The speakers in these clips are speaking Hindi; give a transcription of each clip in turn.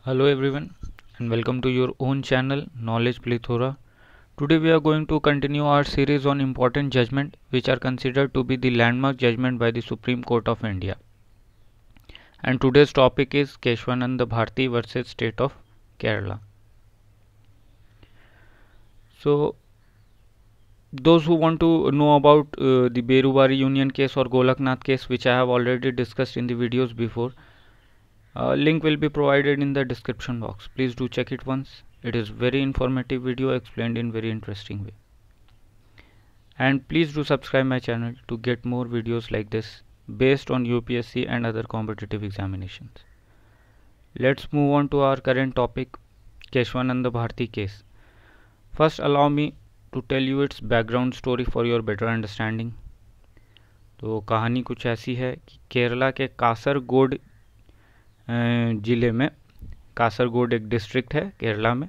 Hello everyone and welcome to your own channel Knowledge Plethora. Today we are going to continue our series on important judgment which are considered to be the landmark judgment by the Supreme Court of India. And today's topic is Keshwananda Bharti versus State of Kerala. So those who want to know about the Berubari Union case or Golaknath case, which I have already discussed in the videos before, link will be provided in the description box. Please do check it once. It is very informative video explained in very interesting way. And please do subscribe my channel to get more videos like this based on UPSC and other competitive examinations. Let's move on to our current topic, Keshwananda Bharti case. First allow me to tell you its background story for your better understanding. तो कहानी कुछ ऐसी है कि केरला के कासरगोड ज़िले में, कासरगोड एक डिस्ट्रिक्ट है केरला में,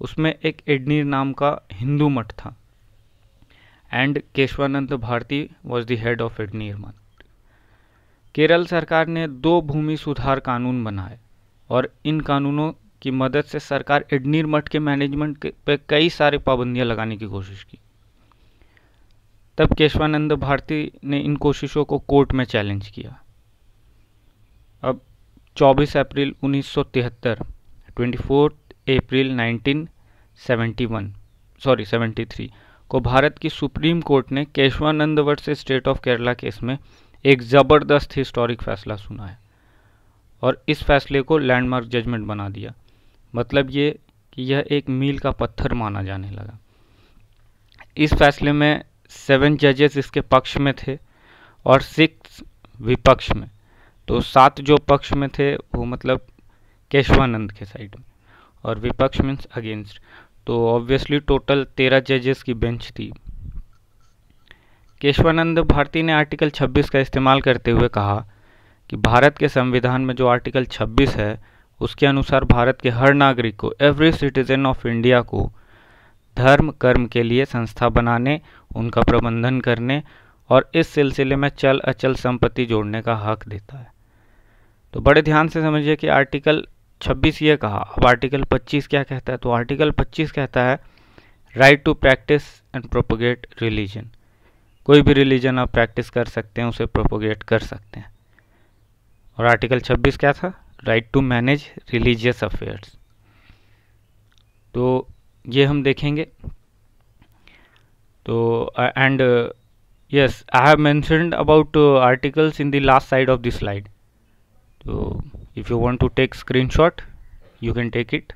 उसमें एक एडनीर नाम का हिंदू मठ था and Kesavananda Bharati was the head of Edneer Mutt. Kerala सरकार ने 2 भूमि सुधार कानून बनाए और इन कानूनों की मदद से सरकार एडनीर मठ के मैनेजमेंट पे कई सारे पाबंदियां लगाने की कोशिश की. तब केशवानंद भारती ने इन कोशिशों को कोर्ट में चैलेंज किया. अब 24 अप्रैल 1973, 24 अप्रैल 1973 को भारत की सुप्रीम कोर्ट ने Kesavananda versus state of Kerala case में एक ज़बरदस्त हिस्टोरिक फैसला सुना है और इस फैसले को लैंडमार्क जजमेंट बना दिया. मतलब ये कि यह एक मील का पत्थर माना जाने लगा. इस फैसले में 7 जजेस इसके पक्ष में थे और 6 विपक्ष में. तो 7 जो पक्ष में थे वो मतलब केशवानंद के साइड में और विपक्ष मीन्स अगेंस्ट. तो ऑब्वियसली टोटल 13 जजेस की बेंच थी. केशवानंद भारती ने आर्टिकल 26 का इस्तेमाल करते हुए कहा कि भारत के संविधान में जो आर्टिकल 26 है उसके अनुसार भारत के हर नागरिक को, एवरी सिटीजन ऑफ इंडिया को धर्म कर्म के लिए संस्था बनाने, उनका प्रबंधन करने और इस सिलसिले में चल अचल संपत्ति जोड़ने का हक देता है. तो बड़े ध्यान से समझिए कि आर्टिकल 26 ये कहा. अब आर्टिकल 25 क्या कहता है? तो आर्टिकल 25 कहता है right to practise and propagate religion. कोई भी रिलीजन आप प्रैक्टिस कर सकते हैं, उसे प्रोपोगेट कर सकते हैं. और आर्टिकल 26 क्या था? Right to manage religious affairs. तो ये हम देखेंगे. तो and yes, I have mentioned about articles in the last side of the slide. So if you want to take screenshot, you can take it.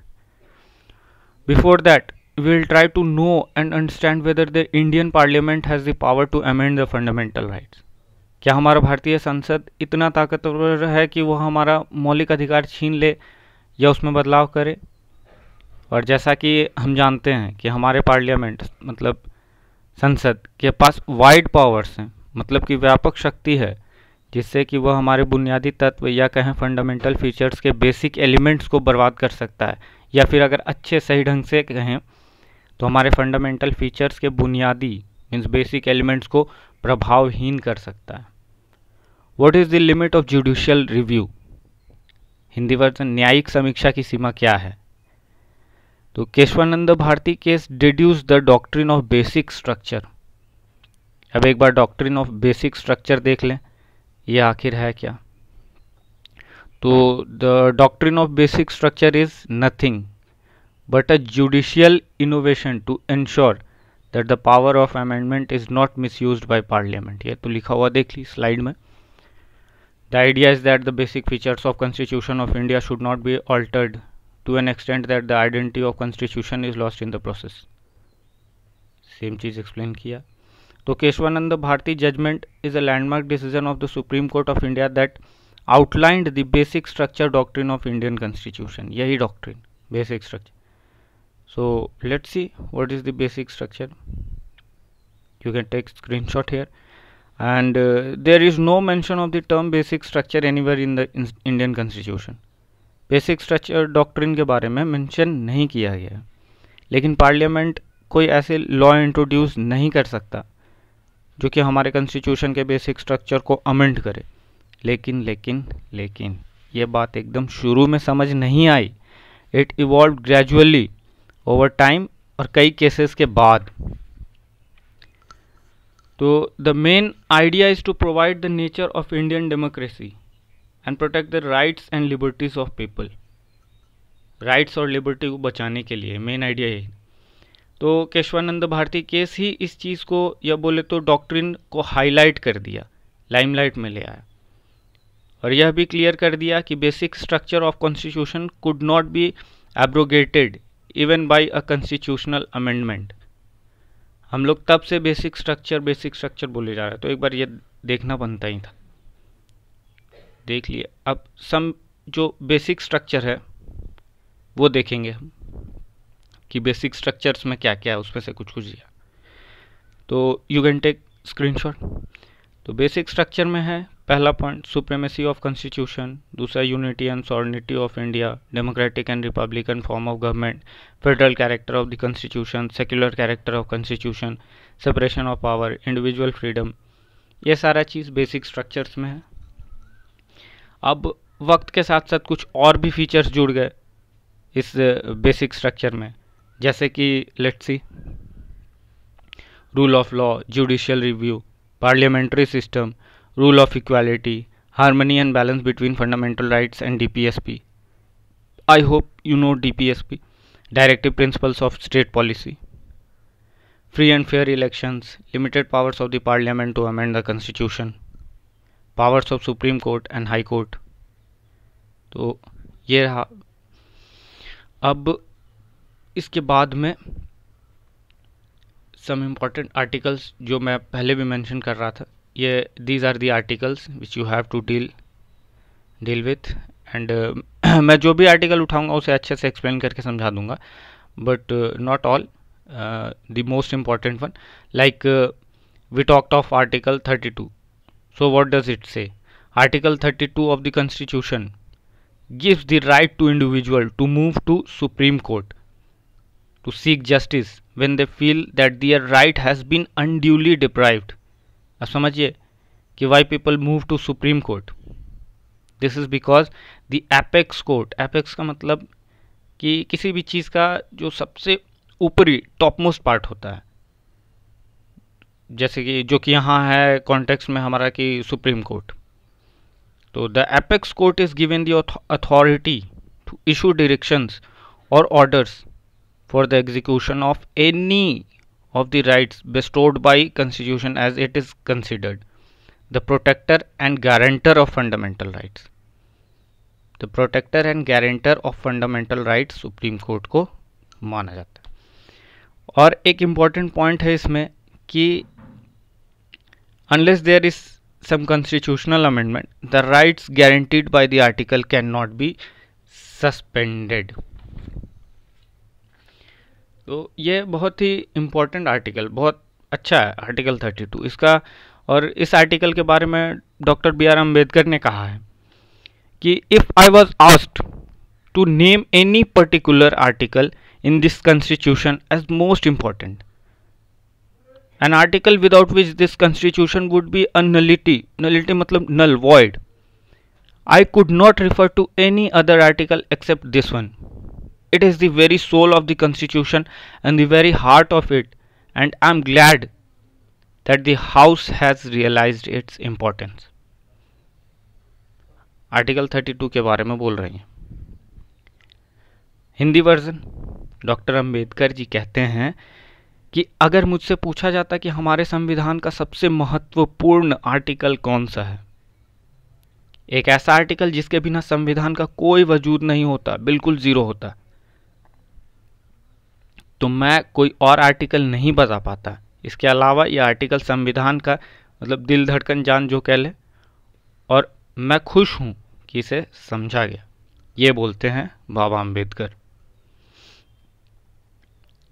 Before that, we will try to know and understand whether the Indian Parliament has the power to amend the fundamental rights. क्या हमारा भारतीय संसद इतना ताकतवर है कि वो हमारा मौलिक अधिकार छीन ले या उसमें बदलाव करे? और जैसा कि हम जानते हैं कि हमारे पार्लियामेंट मतलब संसद के पास वाइड पावर्स हैं, मतलब कि व्यापक शक्ति है जिससे कि वह हमारे बुनियादी तत्व या कहें फंडामेंटल फीचर्स के बेसिक एलिमेंट्स को बर्बाद कर सकता है, या फिर अगर अच्छे सही ढंग से कहें तो हमारे फंडामेंटल फीचर्स के बुनियादी मीन्स बेसिक एलिमेंट्स को प्रभावहीन कर सकता है. What is the limit of judicial review? Hindi version, न्यायिक समीक्षा की सीमा क्या है? तो Keshavananda Bharati case deduce the doctrine of basic structure. अब एक बार डॉक्ट्रिन ऑफ बेसिक स्ट्रक्चर देख लें, ये आखिर है क्या? तो the doctrine of basic structure is nothing but a judicial innovation to ensure that the power of amendment is not misused by parliament. ये तो लिखा हुआ देख ली स्लाइड में. The idea is that the basic features of constitution of India should not be altered to an extent that the identity of constitution is lost in the process. Same चीज़ एक्सप्लेन किया. तो Keshavananda Bharati judgement is a landmark decision of the Supreme Court of India that outlined the basic structure doctrine of Indian constitution. यही doctrine basic structure. So let's see what is the basic structure. You can take screenshot here and there is no mention of the term basic structure anywhere in the Indian constitution. Basic structure doctrine के बारे में मेंशन नहीं किया गया है, लेकिन पार्लियामेंट कोई ऐसे लॉ इंट्रोड्यूस नहीं कर सकता जो कि हमारे कॉन्स्टिट्यूशन के बेसिक स्ट्रक्चर को अमेंड करे. लेकिन ये बात एकदम शुरू में समझ नहीं आई it evolve gradually over time और कई केसेस के बाद। तो the main idea is to provide the nature of Indian democracy and protect the rights and liberties of people. Rights और लिबर्टी को बचाने के लिए मेन आइडिया यही। तो केशवानंद भारती केस ही इस चीज़ को, या बोले तो डॉक्ट्रिन को हाईलाइट कर दिया, लाइमलाइट में ले आया, और यह भी क्लियर कर दिया कि basic structure of constitution could not be abrogated even bye a constitutional amendment. हम लोग तब से बेसिक स्ट्रक्चर बोले जा रहे हैं, तो एक बार ये देखना बनता ही था। देख लिया। अब सम जो बेसिक स्ट्रक्चर है वो देखेंगे हम कि बेसिक स्ट्रक्चर्स में क्या क्या है, उसमें से कुछ कुछ दिया। तो यू कैन टेक स्क्रीनशॉट। तो बेसिक स्ट्रक्चर में है पहला पॉइंट सुप्रीमेसी ऑफ कॉन्स्टिट्यूशन, दूसरा unity and sovereignty of India, democratic and Republican form of government, federal character of the constitution, secular character of constitution, separation of power, individual freedom, ये सारा चीज़ बेसिक स्ट्रक्चर्स में है। अब वक्त के साथ साथ कुछ और भी फीचर्स जुड़ गए इस बेसिक स्ट्रक्चर में, जैसे कि let's see rule of law, judicial review, parliamentary system, rule of equality, harmony and balance between fundamental rights and DPSP. I hope you know DPSP, Directive Principles of State Policy. Free and fair elections, limited powers of the Parliament to amend the Constitution, powers of Supreme Court and High Court. तो ये रहा। अब इसके बाद में some important articles जो मैं पहले भी मेंशन कर रहा था, ये these are the articles which you have to deal with and मैं जो भी आर्टिकल उठाऊंगा उसे अच्छे से एक्सप्लेन करके समझा दूंगा, but not all, the most important one, like we talked of article 32. So what does it say? Article 32 of the constitution gives the right to individual to move to Supreme Court to seek justice when they feel that their right has been unduly deprived. अब समझिए कि why people move to Supreme Court. This is because the apex court, apex का मतलब कि किसी भी चीज़ का जो सबसे ऊपरी टॉप मोस्ट पार्ट होता है, जैसे कि जो कि यहाँ है कॉन्टेक्स्ट में हमारा कि सुप्रीम कोर्ट। तो the apex court is given the authority to issue directions और orders for the execution of any of the rights bestowed by constitution as it is considered the protector and guarantor of fundamental rights. The protector and guarantor of fundamental rights supreme court को माना जाता है। और एक इम्पॉर्टेंट पॉइंट है इसमें कि unless there is some constitutional amendment, the rights guaranteed by the article cannot be suspended. तो ये बहुत ही इम्पोर्टेंट आर्टिकल, बहुत अच्छा है आर्टिकल 32 इसका। और इस आर्टिकल के बारे में डॉक्टर B.R. अम्बेडकर ने कहा है कि if I was asked to name any particular article in this constitution as most important, an article without which this constitution would be a nullity, nullity मतलब null, void, I could not refer to any other article except this one. It is the very soul of the constitution and the very heart of it, and I am glad that the house has realized its importance. Article 32 के बारे में बोल रही हैं। हिंदी वर्जन डॉक्टर अंबेडकर जी कहते हैं कि अगर मुझसे पूछा जाता कि हमारे संविधान का सबसे महत्वपूर्ण आर्टिकल कौन सा है, एक ऐसा आर्टिकल जिसके बिना संविधान का कोई वजूद नहीं होता, बिल्कुल जीरो होता, तो मैं कोई और आर्टिकल नहीं बता पाता। इसके अलावा ये आर्टिकल संविधान का मतलब दिल धड़कन जान जो कह ले, और मैं खुश हूँ कि इसे समझा गया। ये बोलते हैं बाबा अंबेडकर।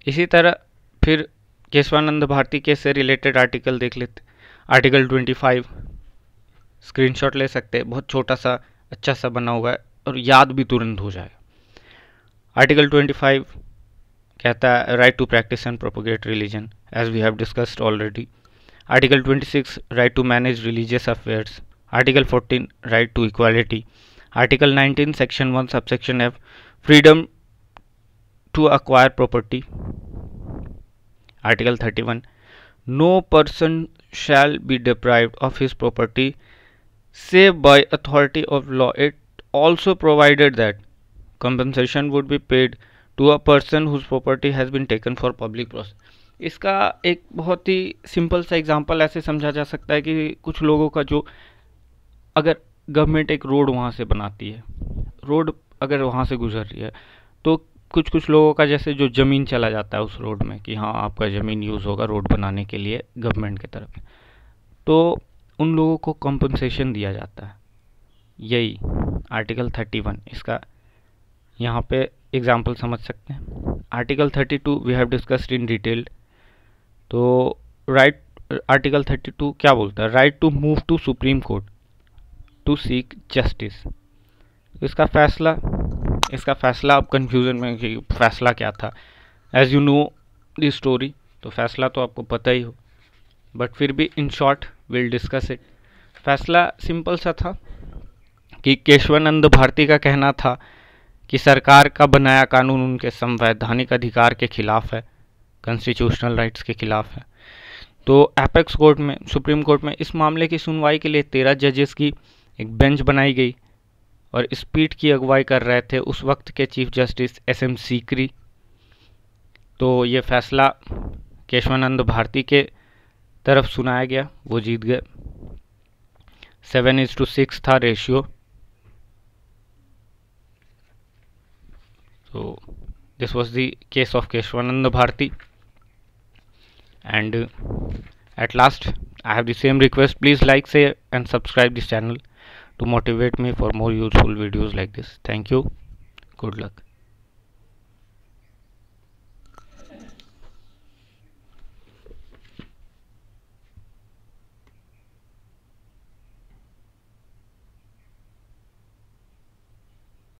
इसी तरह फिर केशवानंद भारती केस से रिलेटेड आर्टिकल देख लेते। आर्टिकल 25 स्क्रीनशॉट ले सकते हैं, बहुत छोटा सा अच्छा सा बना हुआ है और याद भी तुरंत हो जाएगा। आर्टिकल 25 कहता है right to practise and propagate religion, as we have discussed already. Article 26 right to manage religious affairs. Article 14 right to equality. Article 19 section 1 subsection F freedom to acquire property. Article 31. No person shall be deprived of his property save by authority of law. It also provided that compensation would be paid to a person whose property has been taken for public process. इसका एक बहुत ही सिंपल सा एग्जांपल ऐसे समझा जा सकता है कि कुछ लोगों का जो, अगर गवर्नमेंट एक रोड वहाँ से बनाती है, रोड अगर वहाँ से गुजर रही है, तो कुछ कुछ लोगों का जैसे जो ज़मीन चला जाता है उस रोड में कि हाँ आपका ज़मीन यूज़ होगा रोड बनाने के लिए गवर्नमेंट की तरफ, तो उन लोगों को कॉम्पनसेशन दिया जाता है। यही आर्टिकल 31 इसका यहाँ पे एग्जाम्पल समझ सकते हैं। Article 32 we have discussed in detail. तो आर्टिकल 32 क्या बोलता है? Right to move to Supreme Court to seek justice. इसका फैसला अब कंफ्यूजन में कि फैसला क्या था। As you know the story, तो फैसला तो आपको पता ही हो, बट फिर भी in short will discuss it. फैसला सिंपल सा था कि केशवानंद भारती का कहना था कि सरकार का बनाया कानून उनके संवैधानिक अधिकार के खिलाफ है, कॉन्स्टिट्यूशनल राइट्स के खिलाफ है। तो एपेक्स कोर्ट में, सुप्रीम कोर्ट में इस मामले की सुनवाई के लिए 13 जजेस की एक बेंच बनाई गई और इस पीठ की अगुवाई कर रहे थे उस वक्त के चीफ जस्टिस SM सीकरी। तो ये फैसला केशवानंद भारती के तरफ सुनाया गया, वो जीत गए। 7:6 था ratio. So this was the case of Keshwanand Bharti, and at last I have the same request, please like, share and subscribe this channel to motivate me for more useful videos like this. Thank you, good luck.